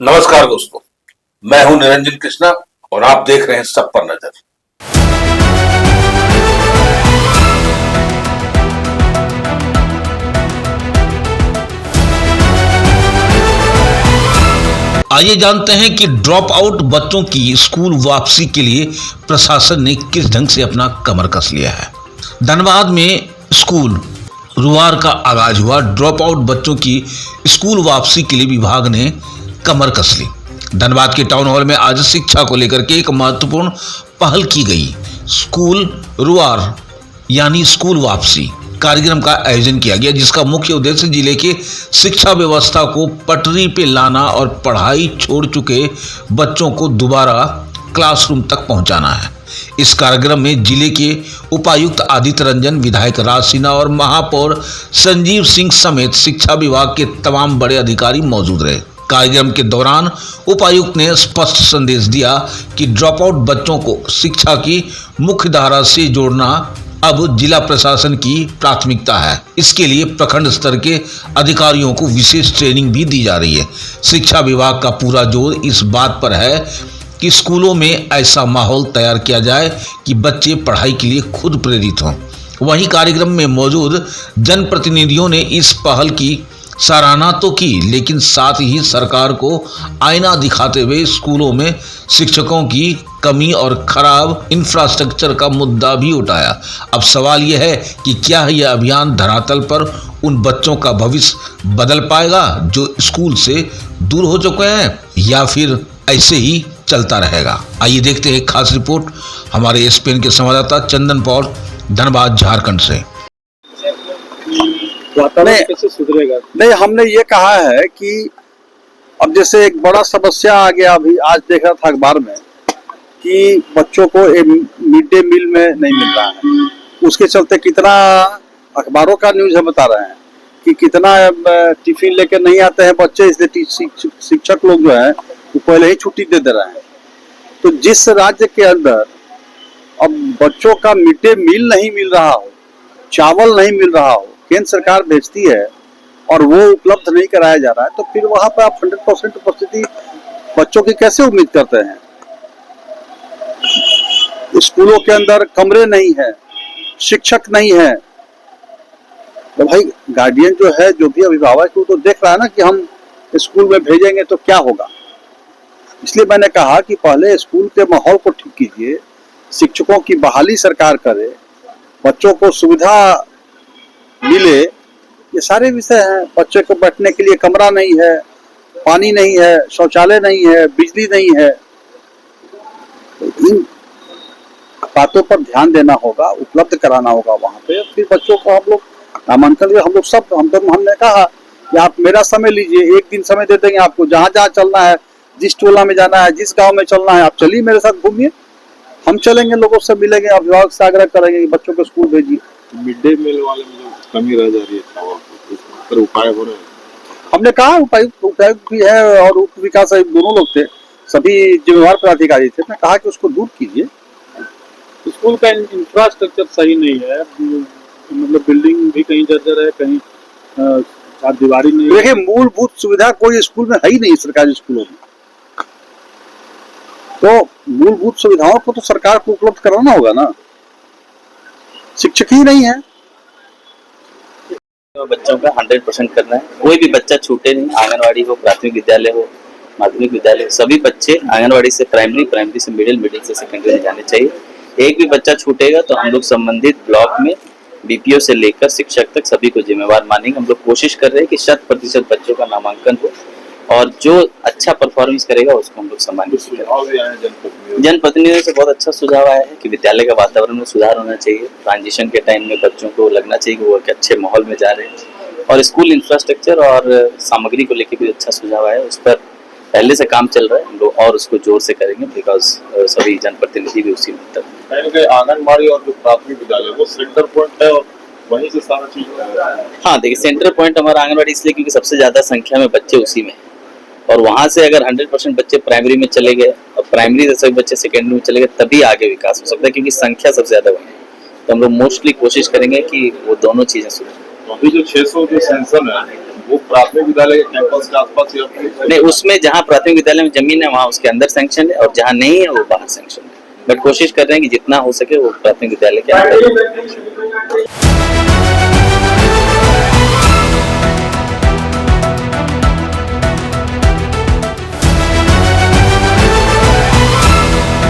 नमस्कार दोस्तों, मैं हूं निरंजन कृष्णा और आप देख रहे हैं सब पर नजर। आइए जानते हैं कि ड्रॉप आउट बच्चों की स्कूल वापसी के लिए प्रशासन ने किस ढंग से अपना कमर कस लिया है। धनबाद में स्कूल रुआर का आगाज हुआ। ड्रॉप आउट बच्चों की स्कूल वापसी के लिए विभाग ने कमर कस ली। धनबाद के टाउन हॉल में आज शिक्षा को लेकर के एक महत्वपूर्ण पहल की गई। स्कूल रुआर यानी स्कूल वापसी कार्यक्रम का आयोजन किया गया, जिसका मुख्य उद्देश्य जिले के शिक्षा व्यवस्था को पटरी पे लाना और पढ़ाई छोड़ चुके बच्चों को दोबारा क्लासरूम तक पहुंचाना है। इस कार्यक्रम में जिले के उपायुक्त आदित्य रंजन, विधायक राज सिन्हा और महापौर संजीव सिंह समेत शिक्षा विभाग के तमाम बड़े अधिकारी मौजूद रहे। कार्यक्रम के दौरान उपायुक्त ने स्पष्ट संदेश दिया कि ड्रॉप आउट बच्चों को शिक्षा की मुख्य धारा से जोड़ना अब जिला प्रशासन की प्राथमिकता है। इसके लिए प्रखंड स्तर के अधिकारियों को विशेष ट्रेनिंग भी दी जा रही है। शिक्षा विभाग का पूरा जोर इस बात पर है कि स्कूलों में ऐसा माहौल तैयार किया जाए कि बच्चे पढ़ाई के लिए खुद प्रेरित हों। वहीं कार्यक्रम में मौजूद जनप्रतिनिधियों ने इस पहल की सराहना तो की, लेकिन साथ ही सरकार को आईना दिखाते हुए स्कूलों में शिक्षकों की कमी और खराब इंफ्रास्ट्रक्चर का मुद्दा भी उठाया। अब सवाल यह है कि क्या यह अभियान धरातल पर उन बच्चों का भविष्य बदल पाएगा जो स्कूल से दूर हो चुके हैं, या फिर ऐसे ही चलता रहेगा। आइए देखते हैं एक खास रिपोर्ट हमारे एसपीएन के संवाददाता चंदन पौर, धनबाद, झारखंड से। कैसे सुधरेगा? नहीं, हमने ये कहा है कि अब जैसे एक बड़ा समस्या आ गया, अभी आज देख रहा था अखबार में कि बच्चों को मिड डे मील में नहीं मिल रहा है। उसके चलते कितना अखबारों का न्यूज हम बता रहे हैं कि कितना टिफिन लेकर नहीं आते हैं बच्चे, इसलिए शिक्षक लोग जो है वो पहले ही छुट्टी दे रहे हैं। तो जिस राज्य के अंदर अब बच्चों का मिड डे मील नहीं मिल रहा हो, चावल नहीं मिल रहा हो, केंद्र सरकार भेजती है और वो उपलब्ध नहीं कराया जा रहा है, तो फिर वहां पर आप 100% उपस्थिति बच्चों की कैसे उम्मीद करते हैं? स्कूलों के अंदर कमरे नहीं है, शिक्षक नहीं है, तो भाई गार्डियन जो है, जो भी अभिभावक है, वो तो देख रहा है ना कि हम स्कूल में भेजेंगे तो क्या होगा। इसलिए मैंने कहा कि पहले स्कूल के माहौल को ठीक कीजिए, शिक्षकों की बहाली सरकार करे, बच्चों को सुविधा मिले, ये सारे विषय हैं। बच्चे को बैठने के लिए कमरा नहीं है, पानी नहीं है, शौचालय नहीं है, बिजली नहीं है, इन बातों पर ध्यान देना होगा, उपलब्ध कराना होगा वहां पे। फिर बच्चों को हम लोग नामांकन, हमने कहा कि आप मेरा समय लीजिए, एक दिन समय दे देंगे आपको, जहां जहां चलना है, जिस टोला में जाना है, जिस गांव में चलना है, आप चलिए मेरे साथ घूमिए, हम चलेंगे, लोगों से मिलेंगे, अभिभावक से आग्रह करेंगे कि बच्चों को स्कूल भेजिए। मिड डे मील वाले में जो कमी रह जा रही है, पर उपाय हो रहे हैं। हमने कहा उपायुक्त भी है और उप विकास आयुक्त दोनों लोग थे, सभी जिम्मेवार पदाधिकारी थे। मैं कहा कि उसको दूर कीजिए। स्कूल का इंफ्रास्ट्रक्चर सही नहीं है, मतलब बिल्डिंग भी कहीं जर्जर है, कहीं दीवारी नहीं। देखिए, मूलभूत सुविधा कोई स्कूल में है ही नहीं, सरकारी स्कूलों में। तो मूलभूत सुविधाओं को तो सरकार को उपलब्ध कराना होगा ना, शिक्षक ही नहीं है। तो बच्चों का 100% करना है, कोई भी बच्चा छूटे नहीं। आंगनवाड़ी हो, प्राथमिक विद्यालय हो, माध्यमिक विद्यालय हो, सभी बच्चे आंगनवाड़ी से प्राइमरी से मिडिल से सेकेंडरी में जाने चाहिए। एक भी बच्चा छूटेगा तो हम लोग संबंधित ब्लॉक में बीपीओ से लेकर शिक्षक तक सभी को जिम्मेवार मानेंगे। हम लोग कोशिश कर रहे हैं कि 100% बच्चों का नामांकन हो और जो अच्छा परफॉर्मेंस करेगा उसको हम लोग सम्मानित करेंगे। जनप्रतिनिधियों से बहुत अच्छा सुझाव आया है कि विद्यालय का वातावरण में सुधार होना चाहिए। ट्रांजिशन के टाइम में बच्चों को लगना चाहिए कि वो एक अच्छे माहौल में जा रहे हैं, और स्कूल इंफ्रास्ट्रक्चर और सामग्री को लेकर भी अच्छा सुझाव आया है। उस पर पहले से काम चल रहा है, हम लोग और उसको जोर से करेंगे, बिकॉज सभी जनप्रतिनिधि भी उसी में आंगनबाड़ी और जो प्राथमिक विद्यालय वो सेंटर पॉइंट है और वहीं से सारा चीज। हाँ, देखिए, सेंटर पॉइंट हमारा आंगनबाड़ी इसलिए क्योंकि सबसे ज्यादा संख्या में बच्चे उसी में, और वहां से अगर 100% बच्चे प्राइमरी में चले गए और प्राइमरी से सभी बच्चे सेकेंडरी में चले गए, तभी आगे विकास हो सकता है, क्योंकि संख्या सबसे ज्यादा वही है। तो हम लोग मोस्टली कोशिश करेंगे कि वो दोनों चीजें सुधरें। तो अभी जो 600 जो सैंक्शन है वो प्राथमिक विद्यालय के कैंपस के आसपास ही नहीं, उसमें जहाँ प्राथमिक विद्यालय में जमीन है वहाँ उसके अंदर सैंक्शन है और जहाँ नहीं है वो बाहर सैंक्शन है। बट कोशिश कर रहे हैं कि जितना हो सके वो प्राथमिक विद्यालय के अंदर।